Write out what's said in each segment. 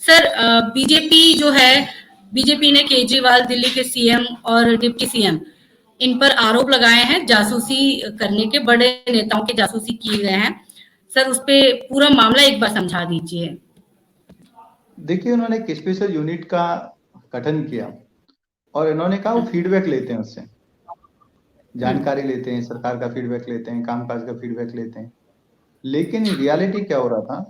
Sir, BJP जो है, BJP ने केजरीवाल, दिल्ली के सीएम और डिप्टी सीएम, इन पर आरोप लगाए हैं जासूसी करने के, बड़े नेताओं के जासूसी किए गए हैं। सर, उस पे पूरा मामला एक बार समझा दीजिए। देखिए, उन्होंने एक स्पेशल यूनिट का गठन किया और इन्होंने कहा वो फीडबैक लेते हैं, उससे जानकारी लेते हैं, सरकार का फीडबैक लेते हैं, कामकाज का फीडबैक लेते हैं। लेकिन रियलिटी क्या हो रहा था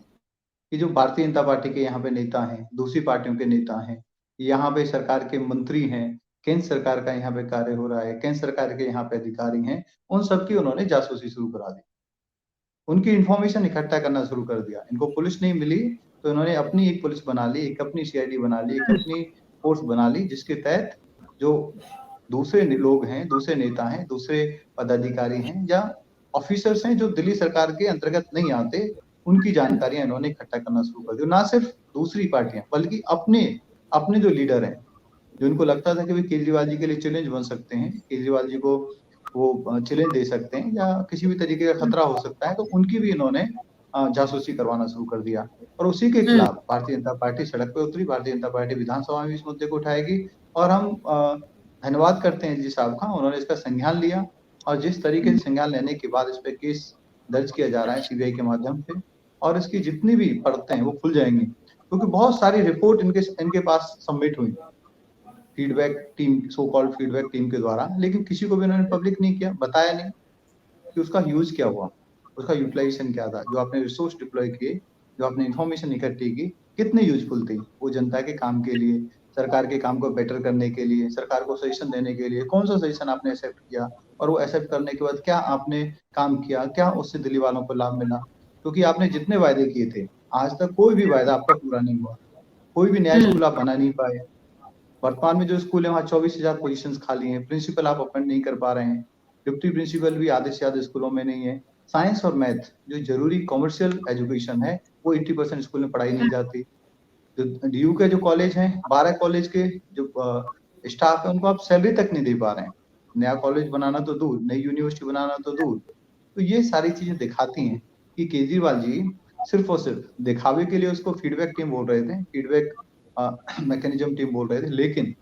कि जो भारतीय जनता पार्टी के यहाँ पे नेता हैं, दूसरी पार्टियों के नेता हैं, यहाँ पे सरकार के मंत्री हैं, केंद्र सरकार का यहाँ पे कार्य हो रहा है, केंद्र सरकार के यहाँ पे अधिकारी हैं, उन सबकी उन्होंने जासूसी शुरू करा दी। उनकी इंफॉर्मेशन इकट्ठा करना शुरू कर दिया। इनको पुलिस नहीं मिली तो इन्होंने अपनी एक पुलिस बना ली, एक अपनी सीआईडी बना ली, एक अपनी फोर्स बना ली, जिसके तहत जो दूसरे लोग हैं, दूसरे नेता हैं, दूसरे पदाधिकारी हैं या ऑफिसर्स हैं जो दिल्ली सरकार के अंतर्गत नहीं आते, उनकी जानकारियां इन्होंने इकट्ठा करना शुरू कर दी। ना सिर्फ दूसरी पार्टियां बल्कि अपने अपने जो लीडर हैं, जो इनको लगता था कि वे केजरीवाल जी के लिए चैलेंज बन सकते हैं, केजरीवाल जी को वो चैलेंज दे सकते हैं या किसी भी तरीके का खतरा हो सकता है, तो उनकी भी इन्होंने जासूसी करवाना शुरू कर दिया। और उसी के खिलाफ भारतीय जनता पार्टी सड़क पे उतरी। भारतीय जनता पार्टी विधानसभा में इस मुद्दे को उठाएगी और हम धन्यवाद करते हैं जी साहब का, उन्होंने इसका संज्ञान लिया और जिस तरीके से संज्ञान लेने के बाद इस पे केस दर्ज किया जा रहा है सीबीआई के माध्यम से, और इसकी जितनी भी परतें हैं वो खुल जाएंगी, क्योंकि बहुत सारी रिपोर्ट इनके पास सबमिट हुई feedback team, so called feedback team के द्वारा, लेकिन किसी को भी उन्होंने पब्लिक नहीं किया, बताया नहीं कि उसका यूज क्या हुआ, उसका यूटिलाइजेशन क्या था, जो आपने रिसोर्स डिप्लॉय किए, जो आपने इंफॉर्मेशन इकट्ठी की, कितने यूजफुल थी वो जनता के काम के लिए, सरकार के काम को बेटर करने के लिए, सरकार को सजेशन देने के लिए। कौन सा सजेशन आपने एक्सेप्ट किया और वो एक्सेप्ट करने के बाद क्या आपने काम किया, क्या उससे दिल्ली वालों को लाभ मिला, क्योंकि आपने जितने वायदे किए थे आज तक कोई भी वायदा आपका पूरा नहीं हुआ, कोई भी नया स्कूल आप बना नहीं पाए। वर्तमान में जो स्कूल है वहाँ 24,000 पोजीशंस खाली हैं, प्रिंसिपल आप अपॉइंट नहीं कर पा रहे हैं, डिप्टी प्रिंसिपल भी आधे से ज्यादा स्कूलों में नहीं है। साइंस और मैथ जो जरूरी कॉमर्शियल एजुकेशन है वो 80% स्कूल में पढ़ाई नहीं जाती। जो डीयू के जो कॉलेज हैं, 12 कॉलेज के जो स्टाफ है उनको आप सैलरी तक नहीं दे पा रहे हैं। नया कॉलेज बनाना तो दूर, नई यूनिवर्सिटी बनाना तो दूर। तो ये सारी चीजें दिखाती हैं कि केजरीवाल जी सिर्फ और सिर्फ दिखावे के लिए उसको फीडबैक टीम बोल रहे थे, फीडबैक मैकेनिज्म टीम बोल रहे थे, लेकिन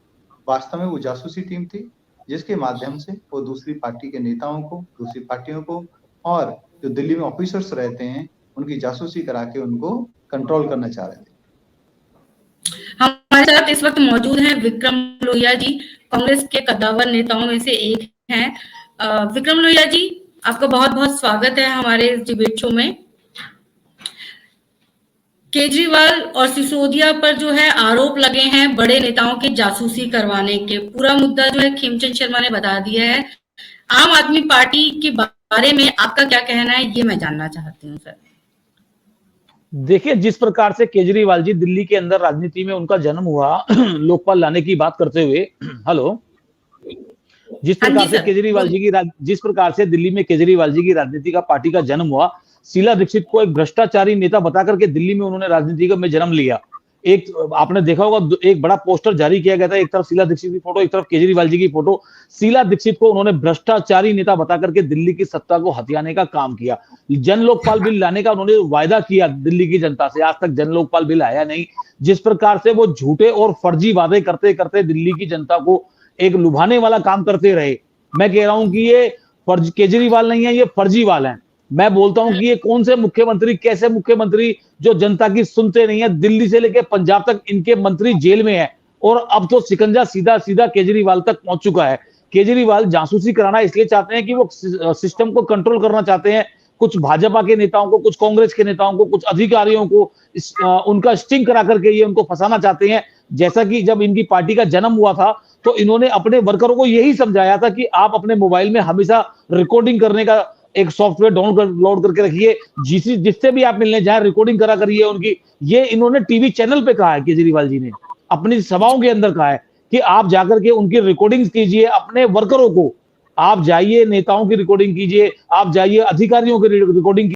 वास्तव में वो जासूसी टीम थी जिसके माध्यम से वो दूसरी पार्टी के नेताओं को, दूसरी पार्टियों को और जो दिल्ली में ऑफिसर्स रहते हैं उनकी जासूसी करा के उनको कंट्रोल करना चाह रहे थे। हमारे साथ इस वक्त मौजूद हैं विक्रम लोहिया जी, कांग्रेस के कद्दावर नेताओं में से एक हैं। विक्रम लोहिया जी, आपका बहुत बहुत स्वागत है हमारे इस डिबेट शो में। केजरीवाल और सिसोदिया पर जो है आरोप लगे हैं बड़े नेताओं के जासूसी करवाने के, पूरा मुद्दा जो है खेमचंद शर्मा ने बता दिया है। आम आदमी पार्टी के बारे में आपका क्या कहना है, ये मैं जानना चाहती हूँ सर। देखिए, जिस प्रकार से केजरीवाल जी दिल्ली के अंदर राजनीति में उनका जन्म हुआ लोकपाल लाने की बात करते हुए, हेलो, जिस प्रकार से दिल्ली में केजरीवाल जी की राजनीति का पार्टी का जन्म हुआ, शीला दीक्षित को एक भ्रष्टाचारी नेता बता करके दिल्ली में उन्होंने राजनीति में जन्म लिया। एक आपने देखा होगा एक बड़ा पोस्टर जारी किया गया था, एक तरफ शीला दीक्षित की फोटो, एक तरफ केजरीवाल जी की फोटो। शीला दीक्षित को उन्होंने भ्रष्टाचारी नेता बता करके दिल्ली की सत्ता को हथियाने का काम किया। जन लोकपाल बिल लाने का उन्होंने वायदा किया दिल्ली की जनता से, आज तक जन लोकपाल बिल आया नहीं। जिस प्रकार से वो झूठे और फर्जी वादे करते करते दिल्ली की जनता को एक लुभाने वाला काम करते रहे, मैं कह रहा हूं कि ये केजरीवाल नहीं है, ये फर्जीवाल है। मैं बोलता हूं कि ये कौन से मुख्यमंत्री, कैसे मुख्यमंत्री जो जनता की सुनते नहीं है। दिल्ली से लेकर पंजाब तक इनके मंत्री जेल में है और अब तो शिकंजा सीधा सीधा केजरीवाल तक पहुंच चुका है। केजरीवाल जासूसी कराना इसलिए चाहते हैं कि वो सिस्टम को कंट्रोल करना चाहते हैं। कुछ भाजपा के नेताओं को, कुछ कांग्रेस के नेताओं को, कुछ अधिकारियों को उनका स्टिंग करा करके ये उनको फंसाना चाहते हैं। जैसा कि जब इनकी पार्टी का जन्म हुआ था तो इन्होंने अपने वर्करों को यही समझाया था कि आप अपने मोबाइल में हमेशा रिकॉर्डिंग करने का एक सॉफ्टवेयर डाउनलोड करके रखिए, जिससे भी आप मिलने जाए रिकॉर्डिंग करा करिए उनकी। ये इन्होंने टीवी चैनल पे कहा है, केजरीवाल जी ने अपनी सभाओं के अंदर कहा है कि आप जाकर के उनकी रिकॉर्डिंग कीजिए, अपने वर्करों को आप जाइए, नेताओं की रिकॉर्डिंग कीजिए, आप जाइए अधिकारियों की रिकॉर्डिंग